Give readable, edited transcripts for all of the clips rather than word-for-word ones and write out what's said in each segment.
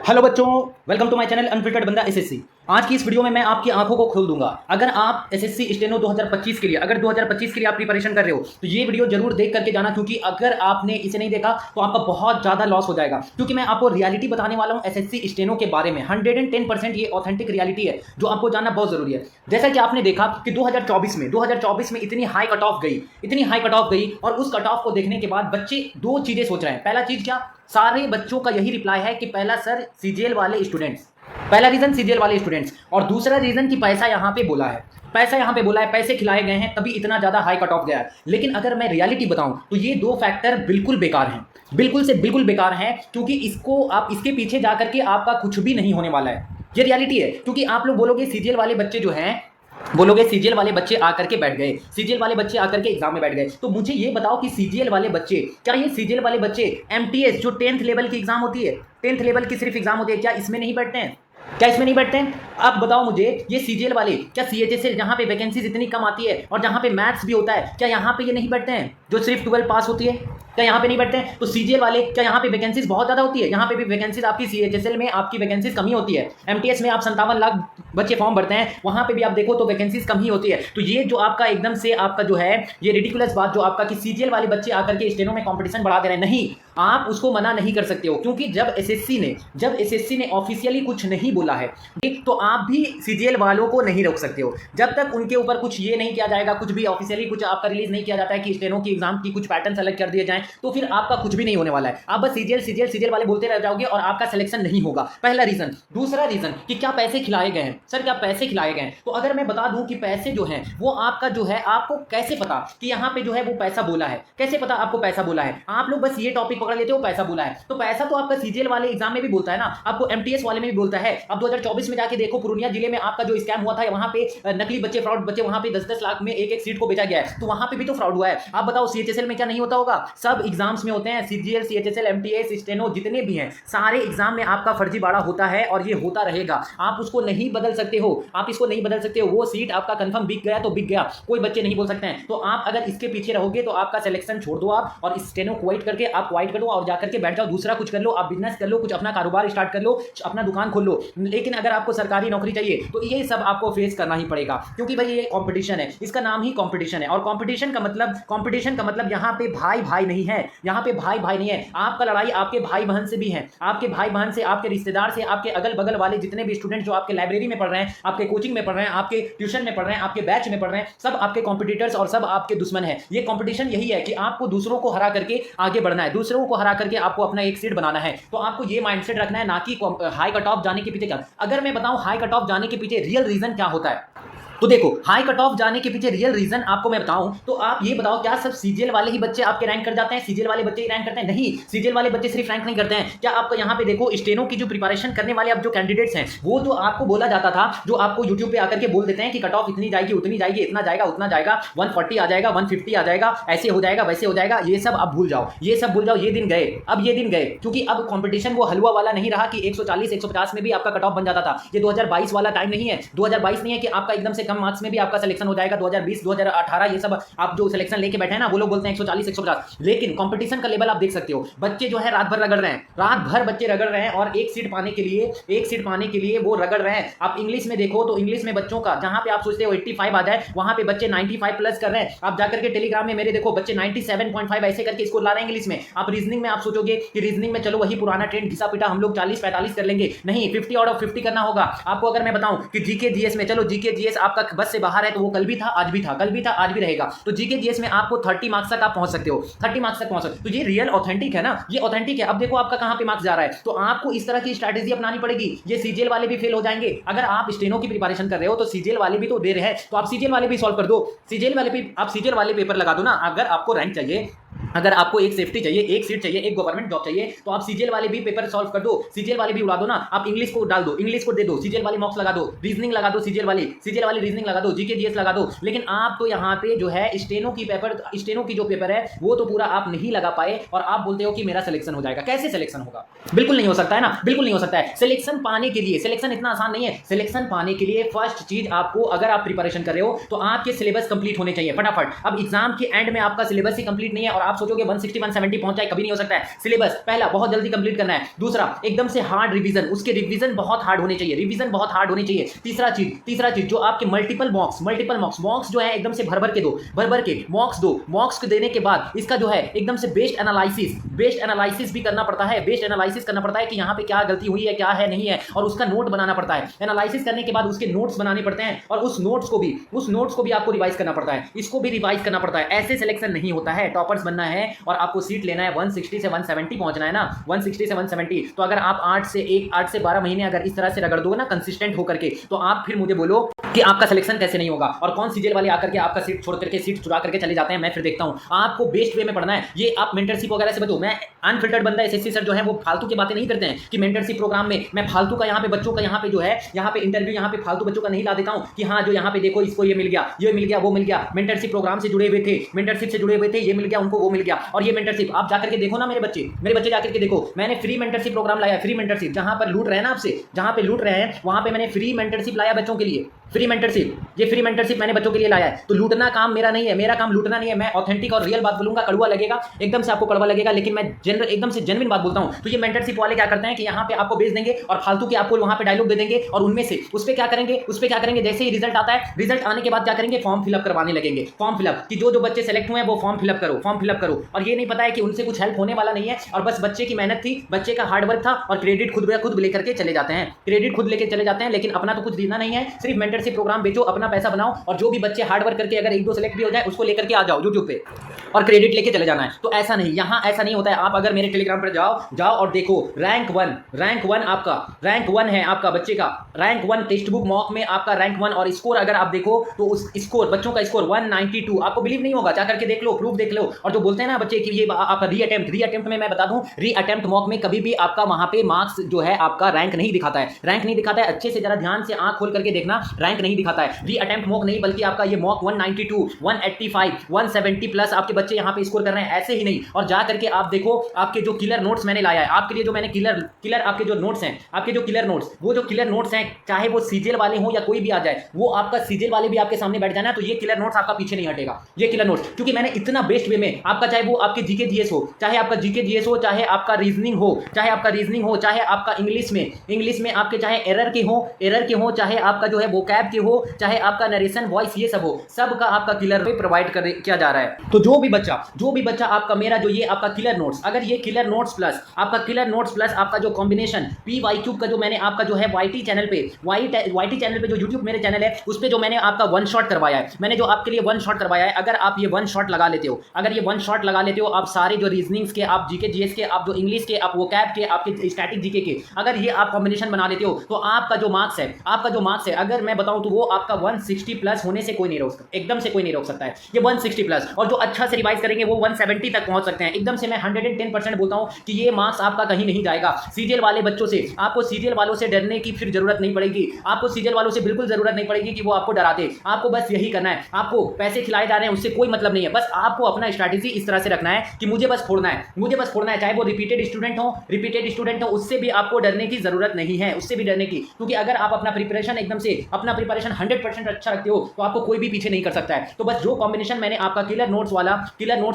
Hello बच्चों, welcome to my channel unfiltered बंदा SSC. आज की इस वीडियो में मैं आपकी आंखों को खोल दूंगा। अगर आप एसएससी स्टेनो 2025 के लिए आप प्रिपरेशन कर रहे हो तो ये वीडियो जरूर देख करके जाना, क्योंकि अगर आपने इसे नहीं देखा तो आपका बहुत ज्यादा लॉस हो जाएगा। क्योंकि मैं आपको रियलिटी बताने वाला हूं एसएससी स्टेनो के बारे में। 110% ये ऑथेंटिक रियलिटी है जो आपको जानना बहुत जरूरी है। जैसा कि आपने देखा कि 2024 में इतनी हाई कट ऑफ गई और उस कट ऑफ को देखने के बाद बच्चे दो चीजें सोच रहे हैं। पहला चीज क्या, सारे बच्चों का यही रिप्लाई है कि पहला सर सीजीएल वाले स्टूडेंट्स, पहला रीजन सीजीएल वाले स्टूडेंट्स, और दूसरा रीजन कि पैसा यहां पे बोला है, पैसे खिलाए गए हैं तभी इतना ज्यादा हाई कट ऑफ गया है। लेकिन अगर मैं रियलिटी बताऊं तो ये दो फैक्टर बिल्कुल बेकार हैं, बिल्कुल बेकार हैं, क्योंकि इसको आप इसके पीछे जाकर के आपका कुछ भी नहीं होने वाला है। ये रियलिटी है। क्योंकि आप लोग बोलोगे सीजीएल वाले बच्चे जो हैं, सीजीएल वाले बच्चे आकर के बैठ गए, सीजीएल वाले बच्चे आकर के एग्जाम में बैठ गए। तो मुझे ये बताओ कि सीजीएल वाले बच्चे, क्या ये सीजीएल वाले बच्चे एमटीएस जो 10th लेवल की एग्जाम होती है, 10th लेवल की सिर्फ एग्जाम होती है, क्या इसमें नहीं बैठते हैं? आप बताओ मुझे, ये सीजीएल वाले क्या सीएचएसएल जहां पे वैकेंसीज इतनी कम आती है और जहां पे मैथ्स भी होता है, क्या यहां पे ये नहीं बैठते हैं? जो सिर्फ 12 पास होती है, क्या यहाँ पे नहीं बैठते हैं? तो सीजीएल वाले क्या यहाँ पे वैकेंसीज बहुत ज्यादा होती है? यहाँ पे भी वैकेंसीज आपकी सीएचएसएल में आपकी वैकेंसीज कमी होती है। एमटीएस में आप 57 लाख बच्चे फॉर्म भरते हैं, वहां पे भी आप देखो तो वैकेंसीज कम ही होती है। तो ये जो आपका एकदम से आपका जो है ये रिडिकुलस बात जो आपका कि सीजीएल वाले बच्चे आकर के स्टेनो में कंपटीशन बढ़ा दे रहे हैं, नहीं, आप उसको मना नहीं कर सकते हो। क्योंकि जब एसएससी ने ऑफिशियली कुछ नहीं बोला है तो आप भी सीजीएल वालों को नहीं रोक सकते हो। जब तक उनके ऊपर कुछ ये नहीं किया जाएगा, कुछ भी ऑफिशियली कुछ आपका रिलीज नहीं किया जाता है कि स्टेनो की एग्जाम की कुछ पैटर्न सेलेक्ट कर दिए जाएं, तो फिर आपका कुछ भी नहीं होने वाला है। आप बस सीजीएल वाले बोलते रह जाओगे और आपका सिलेक्शन नहीं होगा। पहला रीजन। दूसरा रीजन कि क्या पैसे खिलाए गए हैं? सर क्या पैसे खिलाए गए हैं? तो अगर मैं बता दूं कि पैसे जो हैं वो आपका जो है, आपको कैसे पता कि यहाँ पे जो है वो पैसा बोला है? कैसे पता आपको पैसा बोला है? आप लोग बस ये टॉपिक पकड़ लेते हो पैसा बोला है, तो पैसा तो आपका सीजीएल वाले एग्जाम में भी बोलता है ना, आपको एमटीएस वाले में भी बोलता है। अब 2024 में जाके देखो, पूर्णिया जिले में आपका जो स्कैम हुआ था, वहां पे नकली बच्चे, फ्रॉड बच्चे, वहां पे 10-10 लाख में एक सीट को बेचा गया है, तो वहां पे भी तो फ्रॉड हुआ है। आप बताओ सीएचएसएल में क्या नहीं होता होगा? सब एग्जाम्स में होते हैं, सीजीएल, सीएचएसएल, एमटीएस, स्टेनो, जितने भी हैं सारे एग्जाम में आपका फर्जीवाड़ा होता है और ये होता रहेगा। आप उसको नहीं बदल सकते हो, आप इसको नहीं बदल सकते हो। वो सीट आपका कंफर्म बिक गया तो बिक गया, कोई बच्चे नहीं बोल सकते हैं। तो आप अगर इसके पीछे रहोगे तो आपका सिलेक्शन छोड़ दो आप, और स्टेनो क्वाइट करके आप क्वाइट कर दो और जाकर के बैठ जाओ, दूसरा कुछ कर लो, आप बिजनेस कर लो, कुछ अपना कारोबार स्टार्ट कर लो, अपना दुकान खोल लो। लेकिन अगर आपको सरकारी नौकरी चाहिए तो ये सब आपको फेस करना ही पड़ेगा, क्योंकि भाई ये कंपटीशन है, इसका नाम ही कंपटीशन है। और कंपटीशन का मतलब यहाँ पे भाई नहीं है, यहाँ पे भाई नहीं है। आपका लड़ाई आपके भाई बहन से भी है, आपके भाई बहन से, आपके रिश्तेदार से, आपके अगल बगल वाले जितने भी स्टूडेंट जो आपके लाइब्रेरी में पढ़ रहे हैं, आपके कोचिंग में पढ़ रहे हैं, आपके ट्यूशन में पढ़ रहे हैं, आपके बैच में पढ़ रहे हैं, सब आपके कॉम्पिटिटर्स और सब आपके दुश्मन है। ये कंपटीशन यही है कि आपको दूसरों को हरा करके आगे बढ़ना है, दूसरों को हरा करके आपको अपना एक सीट बनाना है। तो आपको ये माइंडसेट रखना है, ना कि हाई कट ऑफ जाने के पीछे क्या। अगर मैं बताऊं हाई कट ऑफ जाने के पीछे रियल रीजन क्या होता है, तो देखो हाई कट ऑफ जाने के पीछे रियल रीजन आपको मैं बताऊं तो आप ये बताओ, क्या सब सीजीएल वाले ही बच्चे आपके रैंक कर जाते हैं? सीजीएल वाले बच्चे ही रैंक करते हैं? नहीं, सीजीएल वाले बच्चे सिर्फ रैंक नहीं करते हैं। क्या आपको यहाँ पे देखो, स्टेनो की जो प्रिपरेशन करने वाले अब जो कैंडिडेट्स हैं, वो जो आपको बोला जाता था, जो आपको यूट्यूब पे आकर के बोल देते हैं कि कट ऑफ इतनी जाएगी, उतनी जाएगी, इतना जाएगा, उतना जाएगा, 140 आ जाएगा, 150 आ जाएगा, ऐसे हो जाएगा, वैसे हो जाएगा, ये सब आप भूल जाओ, ये सब भूल जाओ। ये दिन गए, अब ये दिन गए, क्योंकि अब कंपटीशन वो हलवा वाला नहीं रहा कि 140 150 में भी आपका कट ऑफ बन जाता था। ये 2022 वाला टाइम नहीं है, 2022 नहीं है कि आपका एकदम से कम मार्क्स में भी आपका सिलेक्शन हो जाएगा। 2020 2018 ये सब आप जो सिलेक्शन लेके बैठे हैं ना, वो लोग बोलते हैं 140 150, लेकिन कंपटीशन का लेवल आप देख सकते हो। बच्चे जो है रात भर रगड़ रहे हैं, रात भर बच्चे रगड़ रहे हैं, और एक सीट पाने के लिए वो रगड़ रहे हैं। आप इंग्लिश में देखो तो इंग्लिश में बच्चों का, जहां पे आप सोचते हो 85 आ जाए, वहां पे बच्चे 95 प्लस कर रहे हैं। आप जाकर के टेलीग्राम में मेरे देखो, बच्चे 97.5 ऐसे करके स्कोर ला रहे हैं इंग्लिश में। आप रीजनिंग में आप सोचोगे कि रीजनिंग में चलो वही पुराना ट्रेंड घिसा पिटा, हम लोग 40 45 कर लेंगे, नहीं, 50 आउट ऑफ 50 करना होगा आपको। अगर मैं बताऊं कि जीके जीएस में, चलो जीके जीएस आपका बस से बाहर है, तो वो कल भी था, आज भी था, कल भी था, आज भी रहेगा। तो जीके जीएस में आपको 30 मार्क्स तक आप पहुंच सकते हो, 30 मार्क्स तक पहुंच सकते हो। तो ये रियल ऑथेंटिक है ना, ये ऑथेंटिक है। अब देखो आपका कहां पे मार्क्स जा रहा है, तो आपको इस तरह की स्ट्रैटेजी अपनानी पड़ेगी। ये सीजीएल वाले भी फेल हो जाएंगे। अगर आप स्टेनो की प्रिपरेशन कर रहे हो तो सीजीएल वाले भी तो दे रहे हैं, तो आप सीजीएल वाले भी सॉल्व कर दो, सीजीएल वाले भी आप सीजीएल वाले पेपर लगा दो ना। अगर आपको रैंक चाहिए, अगर आपको एक सेफ्टी चाहिए, एक सीट चाहिए, एक गवर्नमेंट जॉब चाहिए, तो आप सीजीएल वाले भी पेपर सॉल्व कर दो, सीजीएल वाले भी उड़ा दो ना। आप इंग्लिश को डाल दो, इंग्लिश को दे दो, सीजीएल वाली मॉक्स लगा दो, रीजनिंग लगा दो, सीजीएल वाली रीजनिंग लगा दो, जीके जीएस लगा दो। लेकिन आप तो यहाँ पे जो है स्टेनो की जो पेपर है वो तो पूरा आप नहीं लगा पाए, और आप बोलते हो कि मेरा सिलेक्शन हो जाएगा। कैसे सिलेक्शन होगा? बिल्कुल नहीं हो सकता है ना, बिल्कुल नहीं हो सकता है। सिलेक्शन पाने के लिए, सिलेक्शन इतना आसान नहीं है। सिलेक्शन पाने के लिए फर्स्ट चीज आपको, अगर आप प्रिपरेशन कर रहे हो तो आपके सिलेबस कंप्लीट होने चाहिए फटाफट। अब एग्जाम के एंड में आपका सिलेबस ही कंप्लीट नहीं है और आप सोचोगे 160 170 पहुंच जाए, कभी नहीं हो सकता है। सिलेबस पहला बहुत जल्दी कंप्लीट करना है, दूसरा एकदम से हार्ड रिवीजन, उसके रिवीजन बहुत हार्ड होने चाहिए, रिवीजन बहुत हार्ड होने चाहिए। तीसरा चीज जो आपके मल्टीपल मॉक्स जो है एकदम से भर भर के मॉक्स दो, मॉक्स देने के बाद इसका जो है एकदम से बेस्ड एनालिसिस भी करना पड़ता है, बेस्ड एनालिसिस करना पड़ता है कि यहाँ पे क्या गलती हुई है, क्या है नहीं है, और उसका नोट बनाना पड़ता है। एनालिसिस करने के बाद उसके नोट्स बनाने पड़ते हैं, और उस नोट्स को भी आपको रिवाइज करना पड़ता है, इसको भी रिवाइज करना पड़ता है। ऐसे सिलेक्शन नहीं होता है, टॉपर्स बनना है और आपको सीट लेना है, 160 से 170 पहुंचना है ना, 160 से 170। तो अगर आप 8 से 12 महीने अगर इस तरह से रगड़ दोगे ना कंसिस्टेंट होकर के, तो आप फिर मुझे बोलो कि आपका सिलेक्शन कैसे नहीं होगा, और कौन सीजीएल वाले आकर के आपका सीट छोड़ करके, सीट चुरा करके चले जाते हैं। मैं फिर देखता हूं, आपको बेस्ट वे में पढ़ना है। ये आप मेंटरशिप वगैरह से बचो। मैं अनफिल्टर्ड बंदा एसएससी सर जो है वो फालतू की बातें नहीं करते हैं कि मेंटरशिप प्रोग्राम में मैं फालतू का यहाँ पे बच्चों का यहाँ पे जो है यहाँ पे इंटरव्यू यहाँ पे फालतू बच्चों का नहीं ला देता हूँ कि हाँ जो यहाँ पे देखो इसको ये मिल गया वो मिल गया। मेंटरशिप प्रोग्राम से जुड़े हुए थे, मेंटरशिप से जुड़े हुए थे, ये मिल गया उनको, वो मिल गया। और ये मेंटरशिप आप जाकर के देखो ना, मेरे बच्चे जाकर के देखो, मैंने फ्री मेंटरशिप प्रोग्राम लाया, फ्री मेंटरशिप जहां पर लूट रहे हैं ना आपसे, जहां पे लूट रहे हैं वहां पे मैंने फ्री मेंटरशिप लाया बच्चों के लिए, फ्री मेंटरशिप। ये फ्री मेंटरशिप मैंने बच्चों के लिए लाया है। तो लूटना काम मेरा नहीं है, मेरा काम लूटना नहीं है। मैं ऑथेंटिक और रियल बात बोलूंगा, कड़वा लगेगा, एकदम से आपको कड़वा लगेगा, लेकिन मैं एकदम से जेन्युइन बात बोलता हूं। तो ये मेंटरशिप वाले क्या करते हैं कि यहाँ पे आपको भेज देंगे और फालतू के आपको वहां पे डायलॉग दे देंगे, और उनमें से उस पर क्या करेंगे, जैसे ही रिजल्ट आता है, रिजल्ट आने के बाद क्या करेंगे, फॉर्म फिलअप करवाने लगेंगे। फॉर्म फिलअप कि जो बच्चे सेलेक्ट हुए हैं वो फॉर्म फिलअप करो। और ये नहीं पता है कि उनसे कुछ हेल्प होने वाला नहीं है, और बस बच्चे की मेहनत थी, बच्चे का हार्डवर्क था, और क्रेडिट खुद लेकर के चले जाते हैं, लेकिन अपना तो कुछ देना नहीं है। सिर्फ मेंटरशिप प्रोग्राम बेचो, अपना पैसा बनाओ, और जो भी बच्चे हार्ड वर्क करके अगर 1-2 सेलेक्ट भी हो जाए उसको लेकर के आ जाओ यूट्यूब पे, और क्रेडिट लेके चले जाना है। तो ऐसा नहीं, यहाँ ऐसा नहीं होता है। आप अगर मेरे टेलीग्राम पर जाओ और देखो, रैंक वन है आपका बच्चे का, रैंक 1 टेक्स्ट बुक मॉक में आपका रैंक 1, और स्कोर अगर आप देखो तो उस स्कोर बच्चों का स्कोर 192। आपको बिलीव नहीं होगा, जाकर के देख लो, प्रूफ देख लो। और जो बोलते हैं ना बच्चे कि ये आपका री अटेम्प्ट में, मैं बता दूं, री अटेम्प्ट मॉक में कभी भी आपका वहां पे मार्क्स जो है आपका रैंक नहीं दिखाता है। अच्छे से जरा ध्यान से आंख खोल करके देखना, रैंक नहीं दिखाता है। री अटेम्प्ट मॉक नहीं, बल्कि आपका ये मॉक 192, 185, 170 प्लस आपके बच्चे यहाँ पे स्कोर कर रहे हैं, ऐसे ही नहीं। और जा करके आप देखो, आपके जो किलर नोट्स मैंने लाया है आपके लिए, जो मैंने किलर आपके जो नोट्स हैं, आपके जो किलर नोट्स, वो जो किलर नोट्स हैं, चाहे वो सीजीएल वाले हो या कोई भी आ जाए, वो आपका सीजीएल वाले भी आपके सामने बैठ जाना, तो ये किलर नोट्स आपका पीछे नहीं हटेगा, ये किलर नोट्स, क्योंकि मैंने इतना बेस्ट वे में आपका, चाहे वो आपके जीके जीएस हो, चाहे आपका आपका रीजनिंग हो, चाहे आपका इंग्लिश में आपके चाहे एरर के हो, चाहे आपका जो है वोकैब के हो, चाहे आपका नरेशन वॉइस, ये सब हो, सबका आपका किलर पे प्रोवाइड किया जा रहा है। तो जो भी बच्चा आपका, मेरा जो ये आपका किलर नोट्स, अगर ये किलर नोट्स प्लस आपका जो कॉम्बिनेशन PYQ का जो मैंने आपका जो है वाईटी चैनल पे जो यूट्यूब मेरे चैनल है उस पे जो मैंने आपका वन शॉट करवाया है, मैंने जो आपके लिए वन शॉट करवाया है, अगर आप ये वन शॉट लगा लेते हो, आप सारे जो रीजनिंग्स के, आप जीके जीएस के, आप जो इंग्लिश के, आप वोकैब के, आपके स्टैटिक जीके के, अगर ये आप कॉम्बिनेशन बना लेते हो, तो आपका जो मार्क्स है, अगर मैं बताऊं तो वो आपका 160 प्लस होने से कोई नहीं रोक सकता, एकदम से कोई नहीं रोक सकता है, ये 160 प्लस। और जो अच्छा से रिवाइज करेंगे वो 170 तक पहुंच सकते हैं। एकदम से मैं 110% बोलता हूं कि ये मार्क्स आपका कहीं नहीं जाएगा। सीजीएल वाले बच्चों से, आपको सीजीएल वालों से डरने की फिर जरूरत नहीं पड़ेगी, आपको सीजीएल वालों से बिल्कुल जरूरत नहीं पड़ेगी कि वो आपको डराते। आपको बस यही करना है, आपको पैसे खिलाए जा रहे हैं उससे कोई मतलब नहीं है, बस आपको अपना स्ट्रैटेजी इस तरह से रखना है कि मुझे बस फोड़ना है, चाहे वो रिपीटेड स्टूडेंट हो, उससे भी आपको डरने की जरूरत नहीं है, उससे भी डरने की, क्योंकि अगर आप अपना प्रिपरेशन 100% अच्छा रखते हो तो आपको कोई भी पीछे नहीं कर सकता है। तो बस जो कॉम्बिनेशन मैंने आपका किलर नोट्स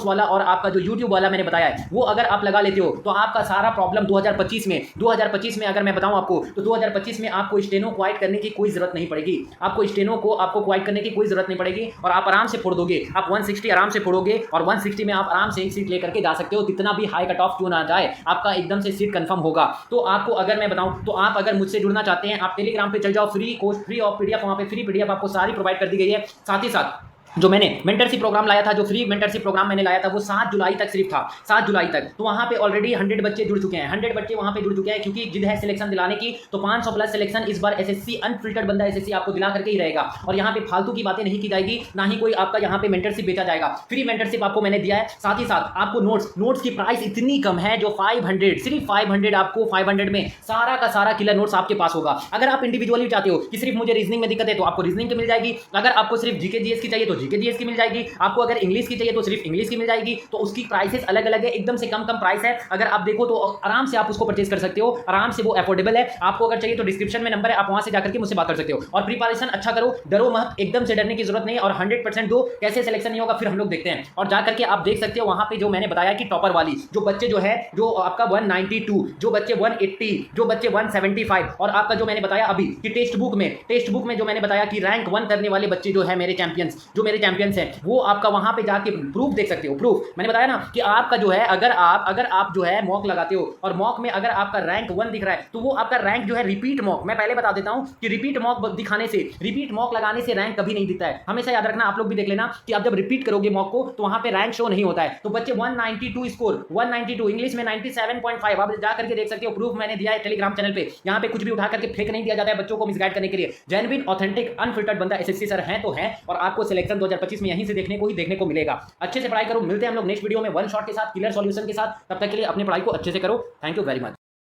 वाला और आपका जो यूट्यूब वाला मैंने बताया है, वो अगर आप लगा लेते हो तो आपका सारा प्रॉब्लम 2025 में अगर मैं बताऊं आपको, तो 2025 में आपको स्टेनो क्वाइट करने की कोई जरूरत नहीं पड़ेगी, आपको क्वाइट करने की कोई जरूरत नहीं पड़ेगी, और आप आराम से फोड़ दोगे, आप 160 आराम से फोड़ोगे, और 160 में आप आराम से एक सीट लेकर के जा सकते हो, कितना भी हाई कट ऑफ क्यों ना जाए, आपका एकदम से सीट कंफर्म होगा। तो आपको अगर मैं बताऊं, तो आप अगर मुझसे जुड़ना चाहते हैं, आप टेलीग्राम पे चल जाओ, free course, free of PDF, वहां पे फ्री पीडीएफ आपको सारी प्रोवाइड कर दी गई है। साथ ही साथ जो मैंने मेंटरशिप प्रोग्राम लाया था, जो फ्री मेंटरशिप प्रोग्राम मैंने लाया था, वो 7 जुलाई तक सिर्फ था, 7 जुलाई तक। तो वहाँ पे ऑलरेडी 100 बच्चे जुड़ चुके हैं, 100 बच्चे वहाँ पे जुड़ चुके हैं, क्योंकि जिद है सिलेक्शन दिलाने की। तो 500 प्लस सिलेक्शन इस बार एसएससी अनफिल्टर्ड बंदा एसएससी आपको दिला करके ही रहेगा, और यहाँ पे फालतू की बातें नहीं की जाएगी, ना ही कोई आपका यहाँ पे मेंटरशिप बेचा जाएगा। फ्री मेंटरशिप आपको मैंने दिया है। साथ ही साथ आपको नोट्स की प्राइस इतनी कम है, जो 500, सिर्फ 500, आपको 500 में सारा का सारा किलर नोट्स आपके पास होगा। अगर आप इंडिविजुअली चाहते हो कि सिर्फ मुझे रीजनिंग में दिक्कत है, तो आपको रीजनिंग की मिल जाएगी। अगर आपको सिर्फ जीके जीएस की चाहिए तो जीके जीएस की मिल जाएगी, आपको अगर इंग्लिश की चाहिए तो सिर्फ इंग्लिश की मिल जाएगी। तो उसकी प्राइसेस अलग अलग है, एकदम से कम प्राइस है। अगर आप देखो तो आराम से आप उसको परचेज कर सकते हो, आराम से वो अफोर्डेबल है। आपको अगर चाहिए तो डिस्क्रिप्शन में नंबर है, आप वहां से जाकर के मुझसे बात कर सकते हो। और प्रिपरेशन अच्छा करो, डरो मत, एकदम से डरने की जरूरत नहीं है। और 100% दो, कैसे सिलेक्शन नहीं होगा फिर हम लोग देखते हैं। और जाकर के आप देख सकते हो वहां पे जो मैंने बताया कि टॉपर वाली जो बच्चे जो है, जो आपका 192, जो बच्चे 180, जो बच्चे 175, और आपका जो मैंने बताया अभी कि टेक्स्ट बुक में जो मैंने बताया कि रैंक 1 करने वाले बच्चे जो है मेरे चैंपियंस हैं, वो आपका वहां पे जाके प्रूफ देख सकते हो। प्रूफ मैंने बताया ना कि आपका जो है, अगर आप जो है मॉक लगाते हो और मॉक में अगर आपका रैंक 1 दिख रहा है तो वो आपका रैंक जो है रिपीट मॉक, मैं पहले बता देता हूं कि रिपीट मॉक दिखाने से, रिपीट मॉक लगाने से रैंक कभी नहीं दिखता है। हमेशा याद रखना, आप लोग भी देख लेना कि आप जब रिपीट करोगे मॉक को तो वहां पे रैंक शो नहीं होता है। तो बच्चे 192 स्कोर, 192 इंग्लिश में 97.5, आप जा करके देख सकते हो। प्रूफ मैंने दिया है टेलीग्राम चैनल पे। यहां पे कुछ भी उठा करके फेक नहीं दिया जाता है बच्चों को मिसगाइड करने के लिए। जेन्युइन ऑथेंटिक अनफिल्टर्ड बंदा एसएससी सर है तो है, और आपको सिलेक्शन 2025 में यहीं से देखने को मिलेगा। अच्छे से पढ़ाई करो। मिलते हैं हम लोग नेक्स्ट वीडियो में वन शॉट के साथ, क्लियर सॉल्यूशन के साथ। तब तक के लिए अपनी पढ़ाई को अच्छे से करो। Thank you very much.